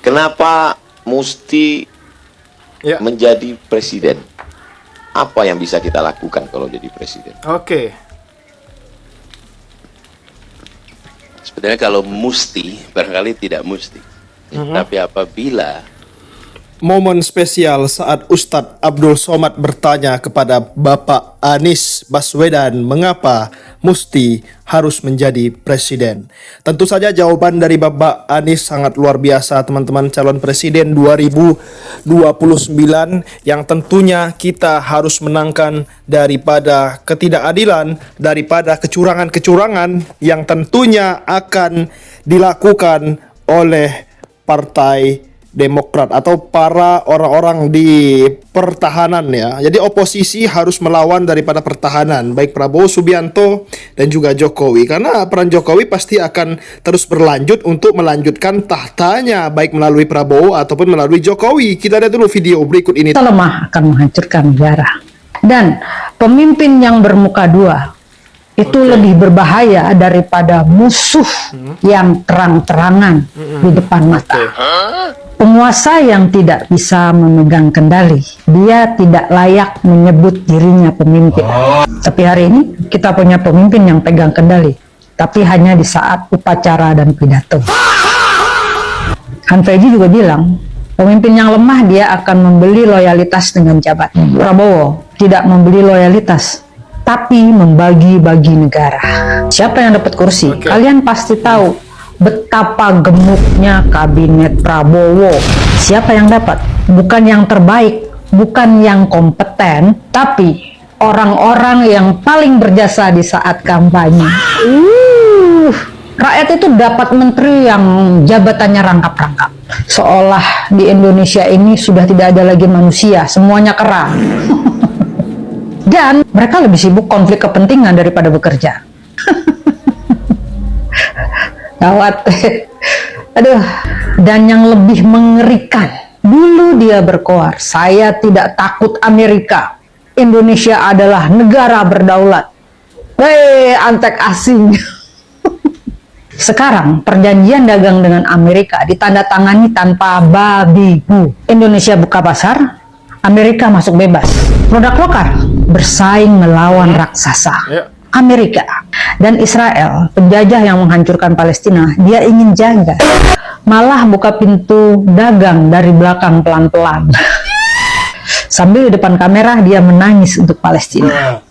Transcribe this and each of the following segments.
Kenapa mesti menjadi presiden? Apa yang bisa kita lakukan kalau jadi presiden? Sebenarnya kalau mesti, barangkali tidak mesti. Tapi apabila momen spesial saat Ustadz Abdul Somad bertanya kepada Bapak Anies Baswedan mengapa mesti harus menjadi presiden. Tentu saja jawaban dari Bapak Anies sangat luar biasa, teman-teman. Calon presiden 2029 yang tentunya kita harus menangkan daripada ketidakadilan, daripada kecurangan-kecurangan yang tentunya akan dilakukan oleh Partai Demokrat atau para orang-orang di pertahanan ya. Jadi oposisi harus melawan daripada pertahanan, baik Prabowo Subianto dan juga Jokowi. Karena peran Jokowi pasti akan terus berlanjut untuk melanjutkan tahtanya, baik melalui Prabowo ataupun melalui Jokowi. Kita lihat dulu video berikut ini. Lemah akan menghancurkan negara. Dan pemimpin yang bermuka dua itu lebih berbahaya daripada musuh yang terang-terangan di depan mata. Penguasa yang tidak bisa memegang kendali, dia tidak layak menyebut dirinya pemimpin. Tapi hari ini kita punya pemimpin yang pegang kendali, tapi hanya di saat upacara dan pidato. Han Feiji juga bilang, pemimpin yang lemah dia akan membeli loyalitas dengan jabatan. Prabowo tidak membeli loyalitas, tapi membagi-bagi negara. Siapa yang dapat kursi? Kalian pasti tahu betapa gemuknya kabinet Prabowo. Siapa yang dapat? Bukan yang terbaik, bukan yang kompeten, tapi orang-orang yang paling berjasa di saat kampanye. Rakyat itu dapat menteri yang jabatannya rangkap-rangkap. Seolah di Indonesia ini sudah tidak ada lagi manusia, semuanya kera. Dan mereka lebih sibuk konflik kepentingan daripada bekerja. Gawat. Aduh. Dan yang lebih mengerikan, dulu dia berkoar, saya tidak takut Amerika. Indonesia adalah negara berdaulat. Hei, antek asing. Sekarang perjanjian dagang dengan Amerika ditandatangani tanpa babi bu. Indonesia buka pasar, Amerika masuk bebas. Produk lokal bersaing melawan raksasa. Amerika dan Israel, penjajah yang menghancurkan Palestina, dia ingin jaga. Malah buka pintu dagang dari belakang pelan-pelan. Sambil di depan kamera dia menangis untuk Palestina.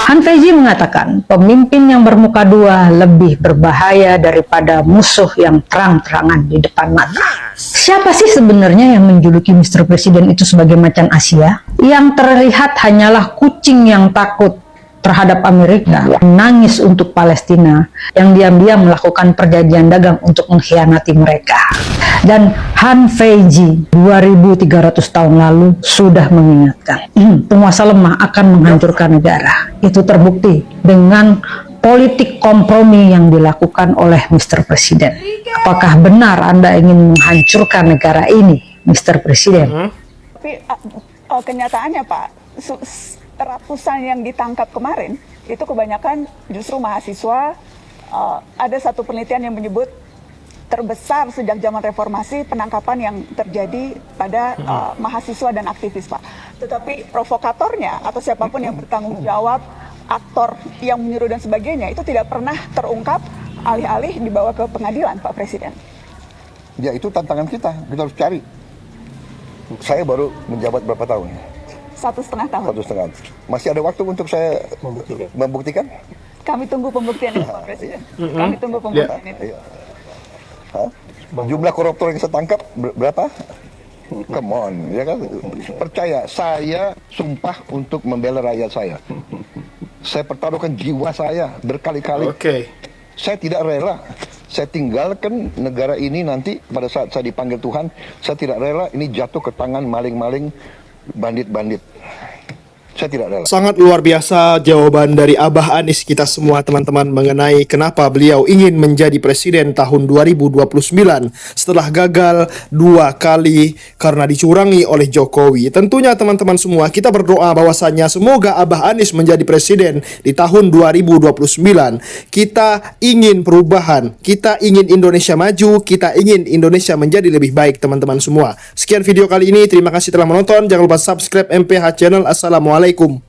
Han Feiji mengatakan, pemimpin yang bermuka dua lebih berbahaya daripada musuh yang terang-terangan di depan mata. Siapa sih sebenarnya yang menjuluki Mr. Presiden itu sebagai macan Asia? Yang terlihat hanyalah kucing yang takut terhadap Amerika, menangis untuk Palestina, yang diam-diam melakukan perjanjian dagang untuk mengkhianati mereka. Dan Han Feiji 2300 tahun lalu sudah mengingatkan, penguasa lemah akan menghancurkan negara. Itu terbukti dengan politik kompromi yang dilakukan oleh Mr. Presiden. Apakah benar Anda ingin menghancurkan negara ini, Mr. Presiden? Tapi kenyataannya Pak, ratusan yang ditangkap kemarin itu kebanyakan justru mahasiswa. Ada satu penelitian yang menyebut terbesar sejak zaman reformasi penangkapan yang terjadi pada mahasiswa dan aktivis Pak. Tetapi provokatornya atau siapapun yang bertanggung jawab, aktor yang menyuruh dan sebagainya itu tidak pernah terungkap, alih-alih dibawa ke pengadilan Pak Presiden. Ya itu tantangan kita harus cari. Saya baru menjabat berapa tahun? 1,5 tahun. 1,5. Masih ada waktu untuk saya membuktikan? Kami tunggu pembuktian itu Pak Presiden. Kami tunggu pembuktian itu. Jumlah koruptor yang saya tangkap berapa? Come on, ya kan? Percaya, saya sumpah untuk membela rakyat saya. Saya pertaruhkan jiwa saya berkali-kali. Saya tidak rela. Saya tinggalkan negara ini nanti pada saat saya dipanggil Tuhan. Saya tidak rela ini jatuh ke tangan maling-maling, bandit-bandit. Saya tidak rela. Sangat luar biasa jawaban dari Abah Anies kita semua teman-teman mengenai kenapa beliau ingin menjadi presiden tahun 2029 setelah gagal 2 kali karena dicurangi oleh Jokowi. Tentunya teman-teman semua kita berdoa bahwasannya semoga Abah Anies menjadi presiden di tahun 2029. Kita ingin perubahan, kita ingin Indonesia maju, kita ingin Indonesia menjadi lebih baik teman-teman semua. Sekian video kali ini, terima kasih telah menonton. Jangan lupa subscribe MPH Channel. Assalamualaikum.